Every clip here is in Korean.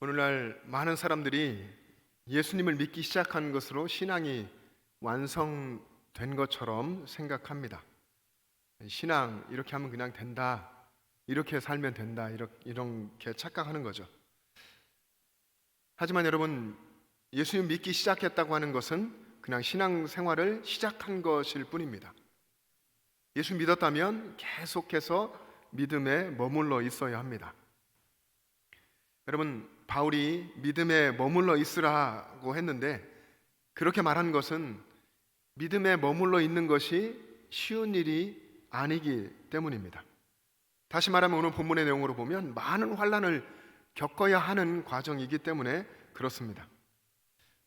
오늘날 많은 사람들이 예수님을 믿기 시작한 것으로 신앙이 완성된 것처럼 생각합니다. 신앙 이렇게 하면 그냥 된다, 이렇게 살면 된다, 이렇게 착각하는 거죠. 하지만 여러분, 예수님 믿기 시작했다고 하는 것은 그냥 신앙 생활을 시작한 것일 뿐입니다. 예수 믿었다면 계속해서 믿음에 머물러 있어야 합니다. 여러분, 바울이 믿음에 머물러 있으라고 했는데, 그렇게 말한 것은 믿음에 머물러 있는 것이 쉬운 일이 아니기 때문입니다. 다시 말하면 오늘 본문의 내용으로 보면 많은 환난을 겪어야 하는 과정이기 때문에 그렇습니다.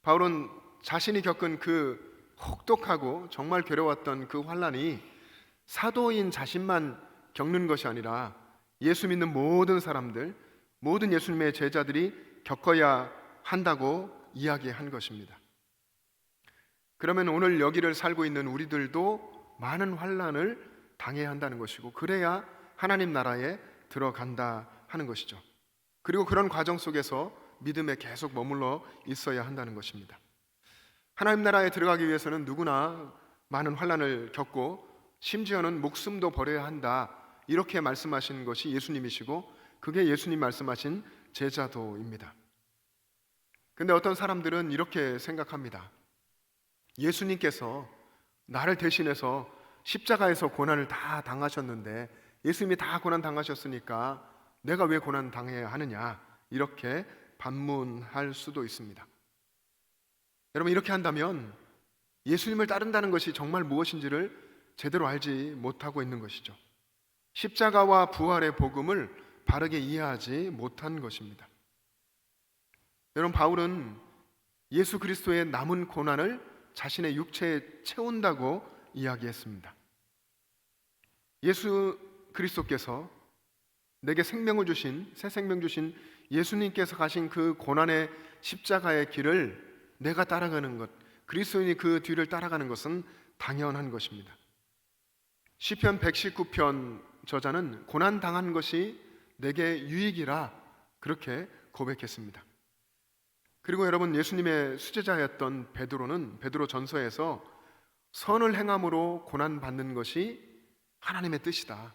바울은 자신이 겪은 그 혹독하고 정말 괴로웠던 그 환난이 사도인 자신만 겪는 것이 아니라 예수 믿는 모든 사람들, 모든 예수님의 제자들이 겪어야 한다고 이야기한 것입니다. 그러면 오늘 여기를 살고 있는 우리들도 많은 환난을 당해야 한다는 것이고, 그래야 하나님 나라에 들어간다 하는 것이죠. 그리고 그런 과정 속에서 믿음에 계속 머물러 있어야 한다는 것입니다. 하나님 나라에 들어가기 위해서는 누구나 많은 환난을 겪고 심지어는 목숨도 버려야 한다, 이렇게 말씀하신 것이 예수님이시고, 그게 예수님 말씀하신 제자도입니다. 근데 어떤 사람들은 이렇게 생각합니다. 예수님께서 나를 대신해서 십자가에서 고난을 다 당하셨는데, 예수님이 다 고난 당하셨으니까 내가 왜 고난 당해야 하느냐, 이렇게 반문할 수도 있습니다. 여러분, 이렇게 한다면 예수님을 따른다는 것이 정말 무엇인지를 제대로 알지 못하고 있는 것이죠. 십자가와 부활의 복음을 바르게 이해하지 못한 것입니다. 여러분, 바울은 예수 그리스도의 남은 고난을 자신의 육체에 채운다고 이야기했습니다. 예수 그리스도께서 내게 생명을 주신, 새 생명 주신 예수님께서 가신 그 고난의 십자가의 길을 내가 따라가는 것, 그리스도인이 그 뒤를 따라가는 것은 당연한 것입니다. 시편 119편 저자는 고난 당한 것이 내게 유익이라 그렇게 고백했습니다. 그리고 여러분, 예수님의 수제자였던 베드로는 베드로 전서에서 선을 행함으로 고난 받는 것이 하나님의 뜻이다,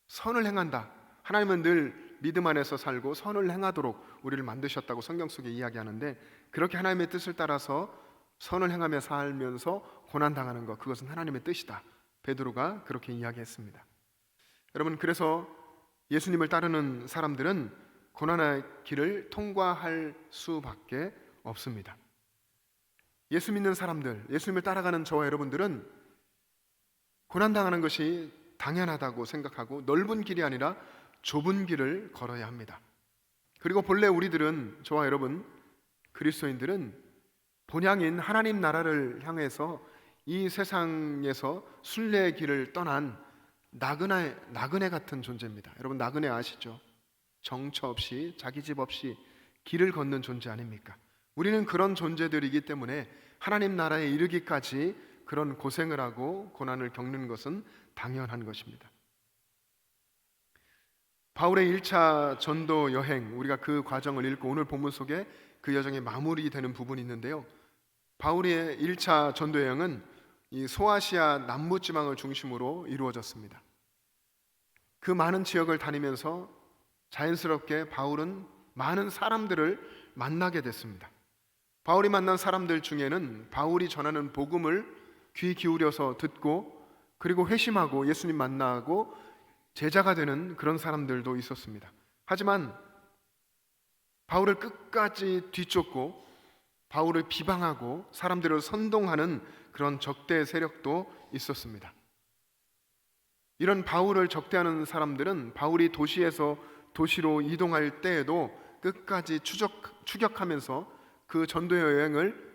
선을 행한다, 하나님은 늘 믿음 안에서 살고 선을 행하도록 우리를 만드셨다고 성경 속에 이야기하는데, 그렇게 하나님의 뜻을 따라서 선을 행하며 살면서 고난 당하는 것, 그것은 하나님의 뜻이다, 베드로가 그렇게 이야기했습니다. 여러분, 그래서 예수님을 따르는 사람들은 고난의 길을 통과할 수밖에 없습니다. 예수 믿는 사람들, 예수님을 따라가는 저와 여러분들은 고난당하는 것이 당연하다고 생각하고 넓은 길이 아니라 좁은 길을 걸어야 합니다. 그리고 본래 우리들은, 저와 여러분 그리스도인들은 본향인 하나님 나라를 향해서 이 세상에서 순례의 길을 떠난 나그네 같은 존재입니다. 여러분, 나그네 아시죠? 정처 없이, 자기 집 없이 길을 걷는 존재 아닙니까? 우리는 그런 존재들이기 때문에 하나님 나라에 이르기까지 그런 고생을 하고 고난을 겪는 것은 당연한 것입니다. 바울의 1차 전도 여행, 우리가 그 과정을 읽고 오늘 본문 속에 그 여정이 마무리되는 부분이 있는데요, 바울의 1차 전도 여행은 이 소아시아 남부지방을 중심으로 이루어졌습니다. 그 많은 지역을 다니면서 자연스럽게 바울은 많은 사람들을 만나게 됐습니다. 바울이 만난 사람들 중에는 바울이 전하는 복음을 귀 기울여서 듣고, 그리고 회심하고 예수님 만나고 제자가 되는 그런 사람들도 있었습니다. 하지만 바울을 끝까지 뒤쫓고 바울을 비방하고 사람들을 선동하는 그런 적대 세력도 있었습니다. 이런 바울을 적대하는 사람들은 바울이 도시에서 도시로 이동할 때에도 끝까지 추격하면서 그 전도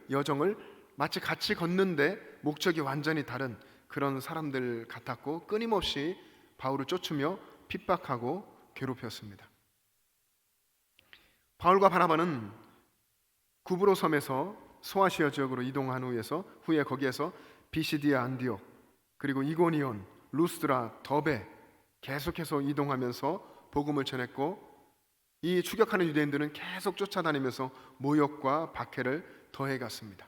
여정을 마치 같이 걷는데 목적이 완전히 다른 그런 사람들 같았고, 끊임없이 바울을 쫓으며 핍박하고 괴롭혔습니다. 바울과 바나바는 구브로 섬에서 소아시아 지역으로 이동한 후에 거기에서 비시디아 안디옥, 그리고 이고니온, 루스드라, 더베 계속해서 이동하면서 복음을 전했고, 이 추격하는 유대인들은 계속 쫓아다니면서 모욕과 박해를 더해갔습니다.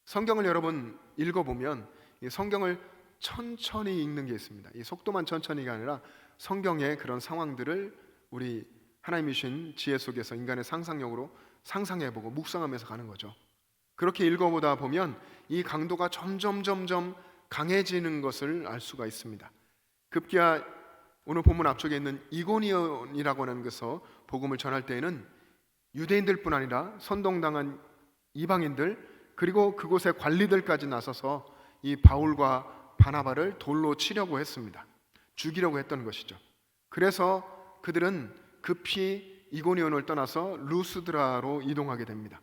성경을 여러분 읽어보면 이 성경을 천천히 읽는 게 있습니다. 이 속도만 천천히가 아니라 성경의 그런 상황들을 우리 하나님이 주신 지혜 속에서 인간의 상상력으로 상상해보고 묵상하면서 가는 거죠. 그렇게 읽어보다 보면 이 강도가 점점 강해지는 것을 알 수가 있습니다. 급기야 오늘 본문 앞쪽에 있는 이고니온이라고 하는 곳에서 복음을 전할 때에는 유대인들뿐 아니라 선동당한 이방인들 그리고 그곳의 관리들까지 나서서 이 바울과 바나바를 돌로 치려고 했습니다. 죽이려고 했던 것이죠. 그래서 그들은 급히 이고니온을 떠나서 루스드라로 이동하게 됩니다.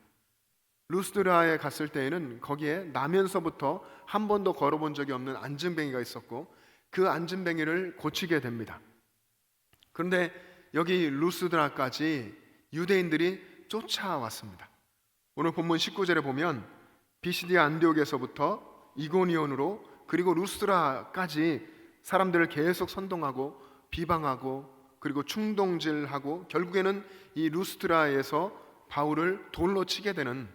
루스드라에 갔을 때에는 거기에 나면서부터 한 번도 걸어본 적이 없는 안진뱅이가 있었고 그 안진뱅이를 고치게 됩니다. 그런데 여기 루스드라까지 유대인들이 쫓아왔습니다. 오늘 본문 19절에 보면 비시디아 안디옥에서부터 이고니온으로 그리고 루스드라까지 사람들을 계속 선동하고 비방하고 그리고 충동질하고 결국에는 이 루스드라에서 바울을 돌로 치게 되는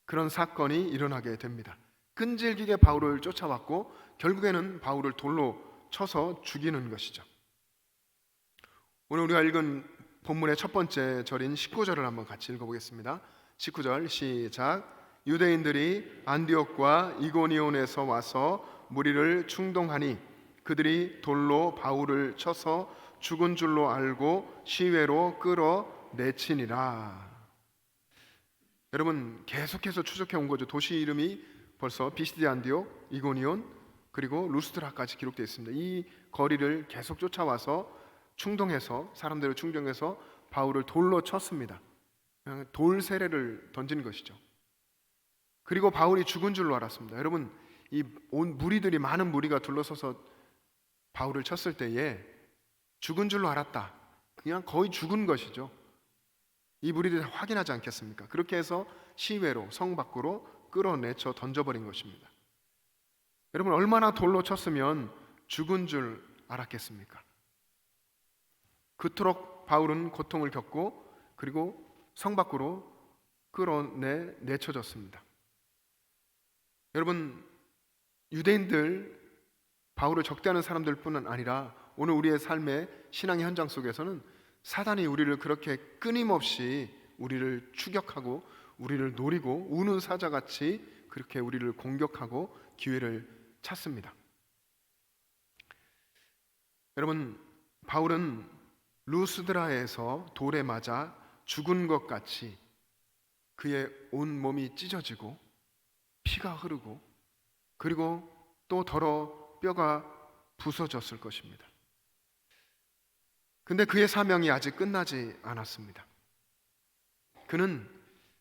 그런 사건이 일어나게 됩니다. 끈질기게 바울을 쫓아왔고 결국에는 바울을 돌로 쳐서 죽이는 것이죠. 오늘 우리가 읽은 본문의 첫 번째 절인 19절을 한번 같이 읽어보겠습니다. 19절 시작. 유대인들이 안디옥과 이고니온에서 와서 무리를 충동하니 그들이 돌로 바울을 쳐서 죽은 줄로 알고 시외로 끌어내치니라. 여러분 계속해서 추적해 온 거죠. 도시 이름이 벌써 비시디아 안디옥, 이고니온 그리고 루스드라까지 기록되어 있습니다. 이 거리를 계속 쫓아와서 충동해서 사람들을 충동해서 바울을 돌로 쳤습니다. 그냥 돌 세례를 던진 것이죠. 그리고 바울이 죽은 줄로 알았습니다. 여러분 이 온 무리들이 많은 무리가 둘러서서 바울을 쳤을 때에 죽은 줄로 알았다. 그냥 거의 죽은 것이죠. 이 무리들이 확인하지 않겠습니까? 그렇게 해서 시외로 성 밖으로 끌어내쳐 던져버린 것입니다. 여러분 얼마나 돌로 쳤으면 죽은 줄 알았겠습니까? 그토록 바울은 고통을 겪고 그리고 성 밖으로 끌어내쳐졌습니다. 여러분 유대인들 바울을 적대하는 사람들뿐만 아니라 오늘 우리의 삶의 신앙의 현장 속에서는 사단이 우리를 그렇게 끊임없이 우리를 추격하고 우리를 노리고 우는 사자같이 그렇게 우리를 공격하고 기회를 찾습니다. 여러분 바울은 루스드라에서 돌에 맞아 죽은 것 같이 그의 온 몸이 찢어지고 피가 흐르고 그리고 또 더러 뼈가 부서졌을 것입니다. 근데 그의 사명이 아직 끝나지 않았습니다. 그는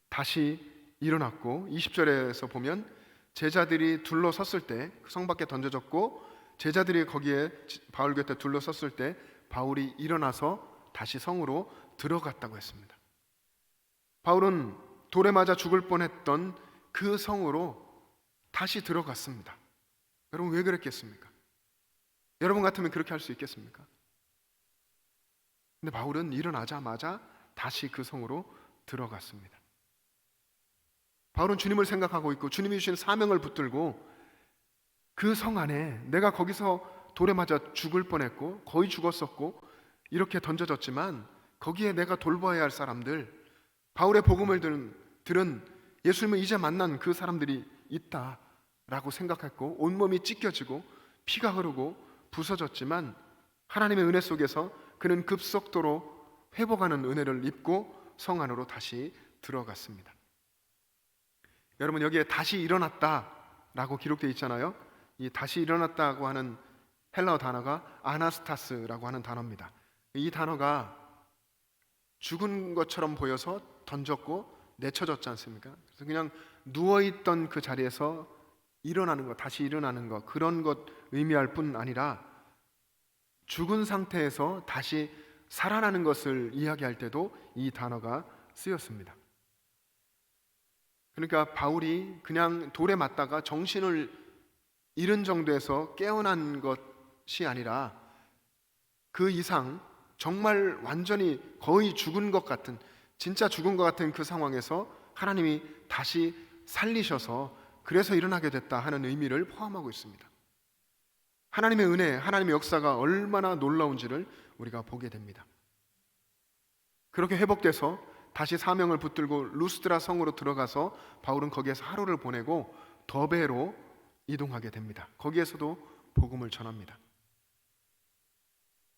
다시 일어났고 20절에서 보면 제자들이 둘러섰을 때 성 밖에 던져졌고 제자들이 거기에 바울 곁에 둘러섰을 때 바울이 일어나서 다시 성으로 들어갔다고 했습니다. 바울은 돌에 맞아 죽을 뻔했던 그 성으로 다시 들어갔습니다. 여러분 왜 그랬겠습니까? 여러분 같으면 그렇게 할 수 있겠습니까? 근데 바울은 일어나자마자 다시 그 성으로 들어갔습니다. 바울은 주님을 생각하고 있고 주님이 주신 사명을 붙들고 그 성 안에 내가 거기서 돌에 맞아 죽을 뻔했고 거의 죽었었고 이렇게 던져졌지만 거기에 내가 돌봐야 할 사람들 바울의 복음을 들은 예수님을 이제 만난 그 사람들이 있다라고 생각했고 온몸이 찢겨지고 피가 흐르고 부서졌지만 하나님의 은혜 속에서 그는 급속도로 회복하는 은혜를 입고 성 안으로 다시 들어갔습니다. 여러분 여기에 다시 일어났다라고 기록되어 있잖아요. 이 다시 일어났다고 하는 헬라어 단어가 아나스타스라고 하는 단어입니다. 이 단어가 죽은 것처럼 보여서 던졌고 내쳐졌지 않습니까? 그래서 그냥 누워있던 그 자리에서 일어나는 것, 다시 일어나는 것 그런 것 의미할 뿐 아니라 죽은 상태에서 다시 살아나는 것을 이야기할 때도 이 단어가 쓰였습니다. 그러니까 바울이 그냥 돌에 맞다가 정신을 잃은 정도에서 깨어난 것이 아니라 그 이상 정말 완전히 거의 죽은 것 같은, 진짜 죽은 것 같은 그 상황에서 하나님이 다시 살리셔서 그래서 일어나게 됐다 하는 의미를 포함하고 있습니다. 하나님의 은혜, 하나님의 역사가 얼마나 놀라운지를 우리가 보게 됩니다. 그렇게 회복돼서 다시 사명을 붙들고 루스드라 성으로 들어가서 바울은 거기에서 하루를 보내고 더베로 이동하게 됩니다. 거기에서도 복음을 전합니다.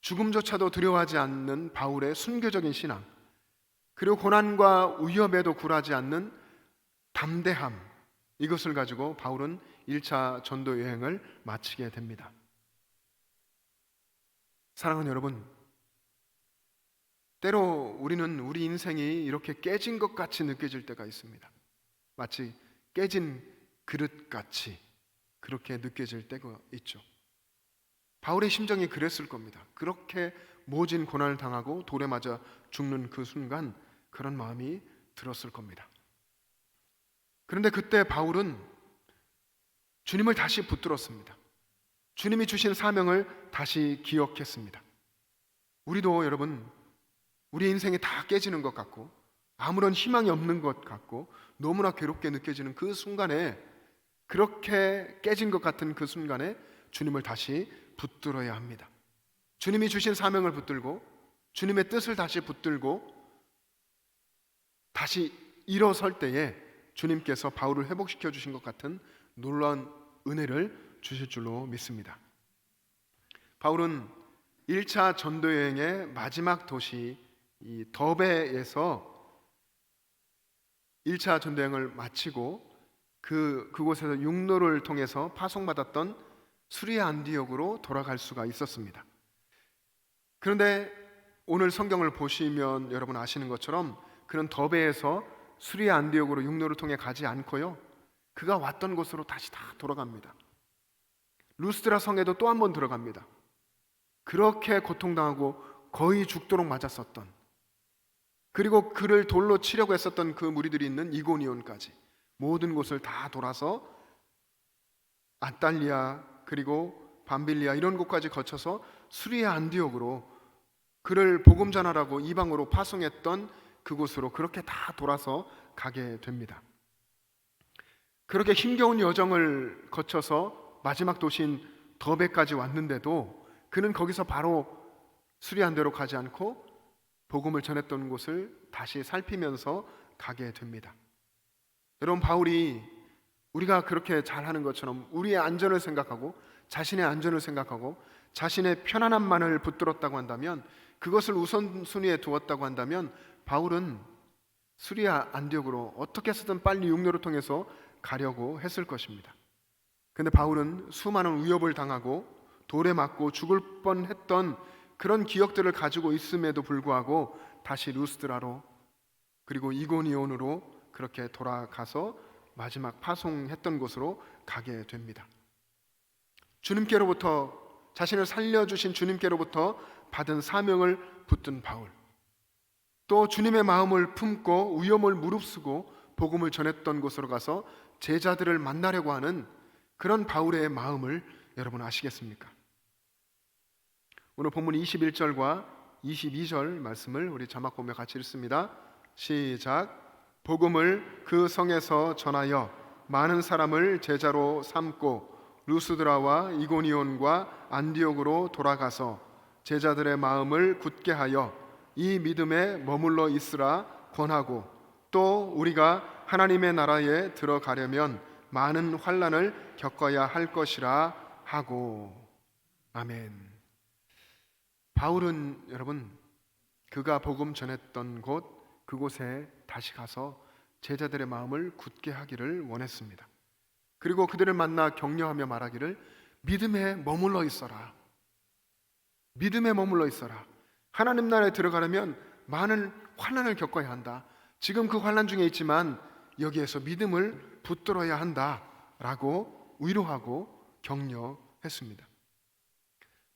죽음조차도 두려워하지 않는 바울의 순교적인 신앙, 그리고 고난과 위협에도 굴하지 않는 담대함, 이것을 가지고 바울은 1차 전도 여행을 마치게 됩니다. 사랑하는 여러분, 때로 우리는 우리 인생이 이렇게 깨진 것 같이 느껴질 때가 있습니다. 마치 깨진 그릇같이 그렇게 느껴질 때가 있죠. 바울의 심정이 그랬을 겁니다. 그렇게 모진 고난을 당하고 돌에 맞아 죽는 그 순간 그런 마음이 들었을 겁니다. 그런데 그때 바울은 주님을 다시 붙들었습니다. 주님이 주신 사명을 다시 기억했습니다. 우리도 여러분, 우리 인생이 다 깨지는 것 같고 아무런 희망이 없는 것 같고 너무나 괴롭게 느껴지는 그 순간에, 그렇게 깨진 것 같은 그 순간에 주님을 다시 붙들어야 합니다. 주님이 주신 사명을 붙들고 주님의 뜻을 다시 붙들고 다시 일어설 때에 주님께서 바울을 회복시켜 주신 것 같은 놀라운 은혜를 주실 줄로 믿습니다. 바울은 1차 전도여행의 마지막 도시 이 더베에서 1차 전도여행을 마치고 그곳에서 육로를 통해서 파송받았던 수리아 안디옥으로 돌아갈 수가 있었습니다. 그런데 오늘 성경을 보시면 여러분 아시는 것처럼 그는 더베에서 수리아 안디옥으로 육로를 통해 가지 않고요, 그가 왔던 곳으로 다시 다 돌아갑니다. 루스드라 성에도 또 한 번 들어갑니다. 그렇게 고통당하고 거의 죽도록 맞았었던, 그리고 그를 돌로 치려고 했었던 그 무리들이 있는 이고니온까지 모든 곳을 다 돌아서 아탈리아 그리고 밤빌리아 이런 곳까지 거쳐서 수리아 안디옥으로 그를 복음 전하라고 이방으로 파송했던 그곳으로 그렇게 다 돌아서 가게 됩니다. 그렇게 힘겨운 여정을 거쳐서 마지막 도시인 더베까지 왔는데도 그는 거기서 바로 수리아 안디옥으로 가지 않고 복음을 전했던 곳을 다시 살피면서 가게 됩니다. 여러분, 바울이 우리가 그렇게 잘하는 것처럼 우리의 안전을 생각하고 자신의 안전을 생각하고 자신의 편안함만을 붙들었다고 한다면, 그것을 우선순위에 두었다고 한다면 바울은 수리아 안디옥으로 어떻게 해서든 빨리 육로를 통해서 가려고 했을 것입니다. 그런데 바울은 수많은 위협을 당하고 돌에 맞고 죽을 뻔했던 그런 기억들을 가지고 있음에도 불구하고 다시 루스드라로 그리고 이고니온으로 그렇게 돌아가서 마지막 파송했던 곳으로 가게 됩니다. 주님께로부터, 자신을 살려주신 주님께로부터 받은 사명을 붙든 바울, 또 주님의 마음을 품고 위험을 무릅쓰고 복음을 전했던 곳으로 가서 제자들을 만나려고 하는 그런 바울의 마음을 여러분 아시겠습니까? 오늘 본문 21절과 22절 말씀을 우리 자막 보며 같이 읽습니다. 시작. 복음을 그 성에서 전하여 많은 사람을 제자로 삼고 루스드라와 이고니온과 안디옥으로 돌아가서 제자들의 마음을 굳게 하여 이 믿음에 머물러 있으라 권하고, 또 우리가 하나님의 나라에 들어가려면 많은 환난을 겪어야 할 것이라 하고. 아멘. 바울은 여러분, 그가 복음 전했던 그곳에 다시 가서 제자들의 마음을 굳게 하기를 원했습니다. 그리고 그들을 만나 격려하며 말하기를 믿음에 머물러 있어라. 믿음에 머물러 있어라. 하나님 나라에 들어가려면 많은 환난을 겪어야 한다. 지금 그 환난 중에 있지만 여기에서 믿음을 붙들어야 한다라고 위로하고 격려했습니다.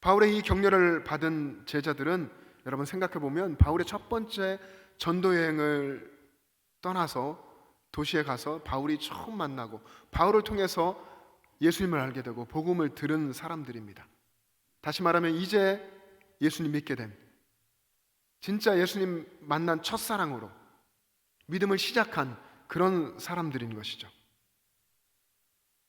바울의 이 격려를 받은 제자들은 여러분 생각해 보면 바울의 첫 번째 전도 여행을 떠나서 도시에 가서 바울이 처음 만나고 바울을 통해서 예수님을 알게 되고 복음을 들은 사람들입니다. 다시 말하면 이제 예수님 믿게 된, 진짜 예수님 만난 첫사랑으로 믿음을 시작한 그런 사람들인 것이죠.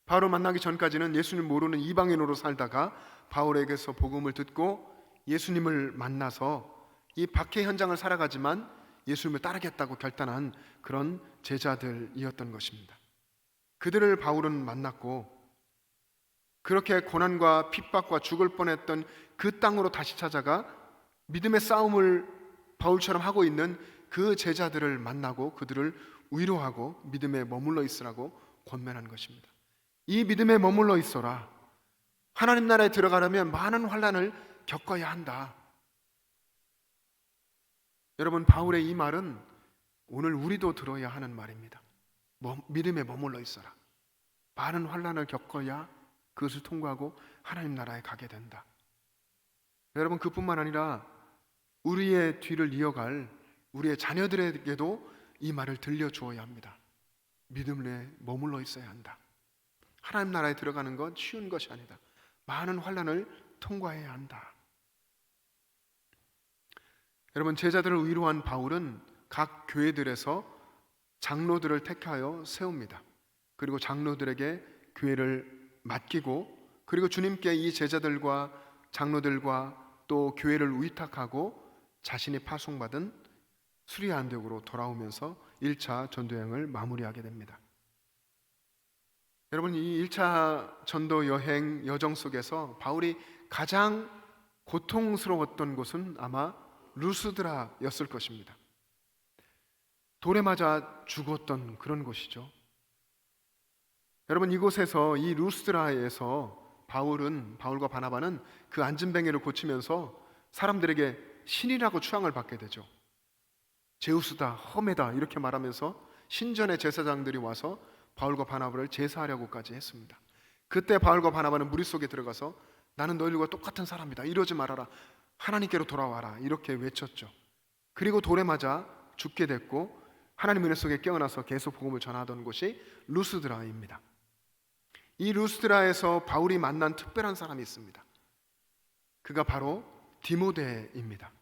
바울을 만나기 전까지는 예수님 모르는 이방인으로 살다가 바울에게서 복음을 듣고 예수님을 만나서 이 박해 현장을 살아가지만 예수님을 따르겠다고 결단한 그런 제자들이었던 것입니다. 그들을 바울은 만났고 그렇게 고난과 핍박과 죽을 뻔했던 그 땅으로 다시 찾아가 믿음의 싸움을 바울처럼 하고 있는 그 제자들을 만나고 그들을 위로하고 믿음에 머물러 있으라고 권면한 것입니다. 이 믿음에 머물러 있어라. 하나님 나라에 들어가려면 많은 환난을 겪어야 한다. 여러분, 바울의 이 말은 오늘 우리도 들어야 하는 말입니다. 믿음에 머물러 있어라. 많은 환난을 겪어야 그것을 통과하고 하나님 나라에 가게 된다. 여러분, 그뿐만 아니라 우리의 뒤를 이어갈 우리의 자녀들에게도 이 말을 들려주어야 합니다. 믿음에 머물러 있어야 한다. 하나님 나라에 들어가는 건 쉬운 것이 아니다. 많은 환난을 통과해야 한다. 여러분, 제자들을 위로한 바울은 각 교회들에서 장로들을 택하여 세웁니다. 그리고 장로들에게 교회를 맡기고 그리고 주님께 이 제자들과 장로들과 또 교회를 위탁하고 자신이 파송받은 수리아 안디옥으로 돌아오면서 1차 전도 여행을 마무리하게 됩니다. 여러분, 이 1차 전도 여행 여정 속에서 바울이 가장 고통스러웠던 곳은 아마 루스드라였을 것입니다. 돌에 맞아 죽었던 그런 곳이죠. 여러분, 이곳에서 이 루스드라에서 바울과 바나바는 그 안진뱅이를 고치면서 사람들에게 신이라고 추앙을 받게 되죠. 제우스다, 험해다 이렇게 말하면서 신전의 제사장들이 와서 바울과 바나바를 제사하려고까지 했습니다. 그때 바울과 바나바는 무리 속에 들어가서 나는 너희들과 똑같은 사람이다, 이러지 말아라, 하나님께로 돌아와라 이렇게 외쳤죠. 그리고 돌에 맞아 죽게 됐고 하나님 은혜 속에 깨어나서 계속 복음을 전하던 곳이 루스드라입니다. 이 루스드라에서 바울이 만난 특별한 사람이 있습니다. 그가 바로 디모데입니다.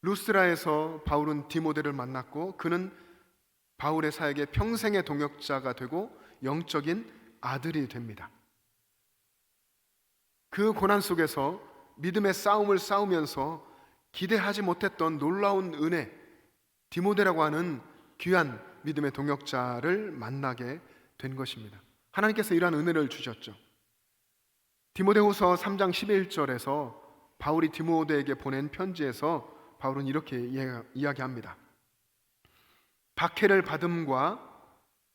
루스드라에서 바울은 디모데를 만났고 그는 바울의 사역의 평생의 동역자가 되고 영적인 아들이 됩니다. 그 고난 속에서 믿음의 싸움을 싸우면서 기대하지 못했던 놀라운 은혜, 디모데라고 하는 귀한 믿음의 동역자를 만나게 된 것입니다. 하나님께서 이러한 은혜를 주셨죠. 디모데후서 3장 11절에서 바울이 디모데에게 보낸 편지에서 바울은 이렇게 이야기합니다. 박해를 받음과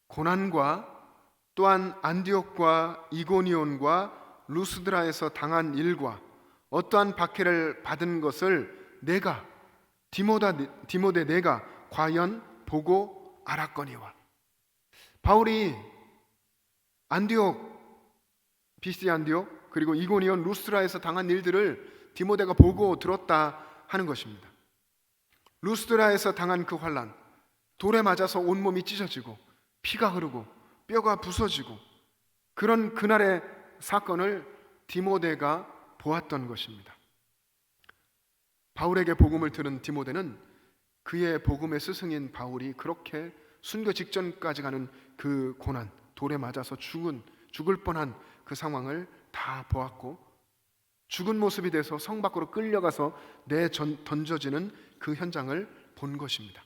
고난과 또한 안디옥과 이고니온과 루스드라에서 당한 일과 어떠한 박해를 받은 것을 내가 디모데 내가 과연 보고 알았거니와. 바울이 BC 안디옥 그리고 이고니온 루스드라에서 당한 일들을 디모데가 보고 들었다 하는 것입니다. 루스드라에서 당한 그 환난, 돌에 맞아서 온몸이 찢어지고 피가 흐르고 뼈가 부서지고 그런 그날의 사건을 디모데가 보았던 것입니다. 바울에게 복음을 들은 디모데는 그의 복음의 스승인 바울이 그렇게 순교 직전까지 가는 그 고난, 돌에 맞아서 죽을 뻔한 그 상황을 다 보았고 죽은 모습이 돼서 성 밖으로 끌려가서 던져지는 그 현장을 본 것입니다.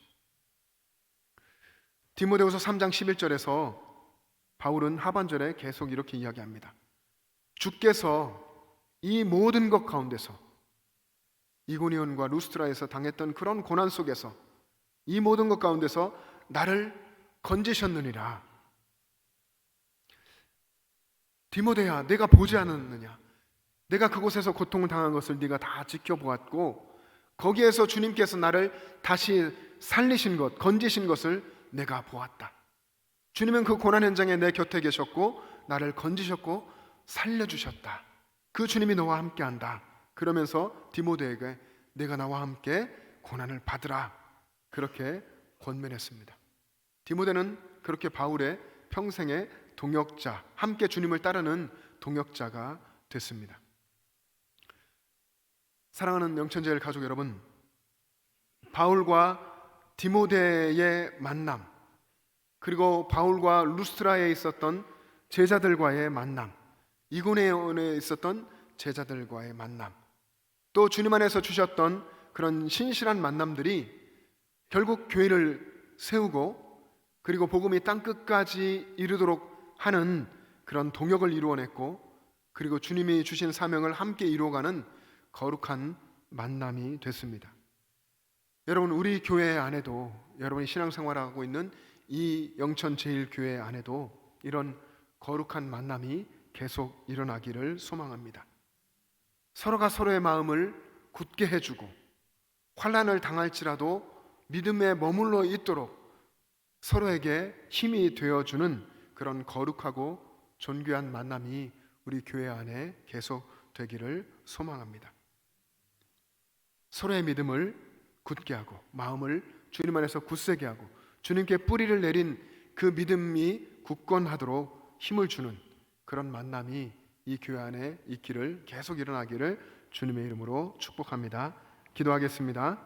디모데후서 3장 11절에서 바울은 하반절에 계속 이렇게 이야기합니다. 주께서 이 모든 것 가운데서 이고니온과 루스트라에서 당했던 그런 고난 속에서 이 모든 것 가운데서 나를 건지셨느니라. 디모데야, 내가 보지 않았느냐? 내가 그곳에서 고통을 당한 것을 네가 다 지켜보았고 거기에서 주님께서 나를 다시 살리신 것, 건지신 것을 내가 보았다. 주님은 그 고난 현장에 내 곁에 계셨고 나를 건지셨고 살려주셨다. 그 주님이 너와 함께한다. 그러면서 디모데에게 내가 나와 함께 고난을 받으라, 그렇게 권면했습니다. 디모데는 그렇게 바울의 평생의 동역자, 함께 주님을 따르는 동역자가 됐습니다. 사랑하는 명천제일 가족 여러분, 바울과 디모데의 만남, 그리고 바울과 루스트라에 있었던 제자들과의 만남, 이고니온에 있었던 제자들과의 만남, 또 주님 안에서 주셨던 그런 신실한 만남들이 결국 교회를 세우고 그리고 복음이 땅끝까지 이르도록 하는 그런 동역을 이루어냈고, 그리고 주님이 주신 사명을 함께 이루어가는 거룩한 만남이 됐습니다. 여러분, 우리 교회 안에도, 여러분이 신앙생활하고 있는 이 영천제일교회 안에도 이런 거룩한 만남이 계속 일어나기를 소망합니다. 서로가 서로의 마음을 굳게 해주고 환난을 당할지라도 믿음에 머물러 있도록 서로에게 힘이 되어주는 그런 거룩하고 존귀한 만남이 우리 교회 안에 계속 되기를 소망합니다. 서로의 믿음을 굳게 하고 마음을 주님 안에서 굳세게 하고 주님께 뿌리를 내린 그 믿음이 굳건하도록 힘을 주는 그런 만남이 이 교회 안에 있기를, 계속 일어나기를 주님의 이름으로 축복합니다. 기도하겠습니다.